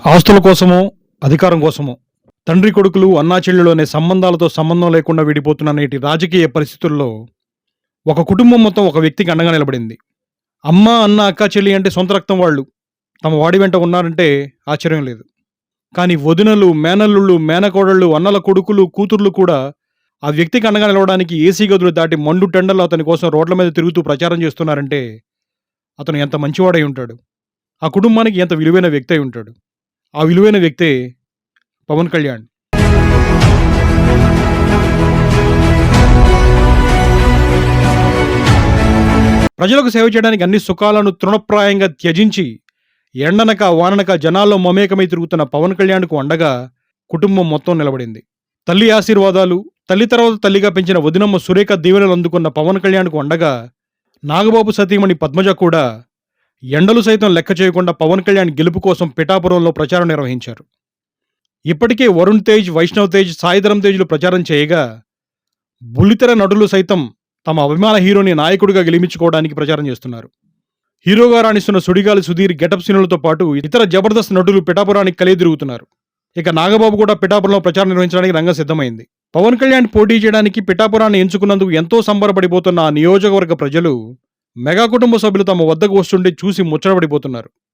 ఆస్తుల కోసమో, అధికారం కోసమో తండ్రి కొడుకులు, అన్నా చెల్లెలు అనే సంబంధాలతో సంబంధం లేకుండా విడిపోతున్న నేటి రాజకీయ పరిస్థితుల్లో ఒక కుటుంబం మొత్తం ఒక వ్యక్తికి అండగా నిలబడింది. అమ్మ, అన్న, అక్క, చెల్లి అంటే సొంత రక్తం వాళ్ళు. తమ వాడి వెంట ఉన్నారంటే ఆశ్చర్యం లేదు. కానీ వదినలు, మేనల్లుళ్ళు, మేనకోడళ్ళు, అన్నల కొడుకులు, కూతుర్లు కూడా ఆ వ్యక్తికి అండగా నిలవడానికి ఏసీ గదులు దాటి మండు టెండల్లో అతని కోసం రోడ్ల మీద తిరుగుతూ ప్రచారం చేస్తున్నారంటే అతను ఎంత మంచివాడై ఉంటాడు. ఆ కుటుంబానికి ఎంత విలువైన వ్యక్తి అయి ఉంటాడు. ఆ విలువైన వ్యక్తే పవన్ కళ్యాణ్. ప్రజలకు సేవ చేయడానికి అన్ని సుఖాలను తృణప్రాయంగా త్యజించి ఎండనక వాననక జనాల్లో మమేకమై తిరుగుతున్న పవన్ కళ్యాణ్కు అండగా కుటుంబం మొత్తం నిలబడింది. తల్లి ఆశీర్వాదాలు, తల్లి తర్వాత తల్లిగా పెంచిన వదినమ్మ సురేఖ దీవెనలు అందుకున్న పవన్ కళ్యాణ్కు అండగా నాగబాబు సతీమణి పద్మజ కూడా ఎండలు సైతం లెక్క చేయకుండా పవన్ కళ్యాణ్ గెలుపు కోసం పిఠాపురంలో ప్రచారం నిర్వహించారు. ఇప్పటికే వరుణ్ తేజ్, వైష్ణవ్ తేజ్, సాయిధరం తేజ్లు ప్రచారం చేయగా బుల్లితెర నటులు సైతం తమ అభిమాన హీరోని నాయకుడిగా గెలిపించుకోవడానికి ప్రచారం చేస్తున్నారు. హీరోగా రాణిస్తున్న సుడిగాలి సుధీర్, గెటప్ సీనులతో పాటు ఇతర జబర్దస్త్ నటులు పిఠాపురానికి కలియదిరుగుతున్నారు. ఇక నాగబాబు కూడా పిఠాపురంలో ప్రచారం నిర్వహించడానికి రంగం సిద్ధమైంది. పవన్ కళ్యాణ్ పోటీ చేయడానికి పిఠాపురాన్ని ఎంచుకున్నందుకు ఎంతో సంబరపడిపోతున్న ఆ నియోజకవర్గ ప్రజలు మెగా కుటుంబ సభ్యులు తమ వద్దకు వస్తుంటే చూసి ముచ్చటపడిపోతున్నారు.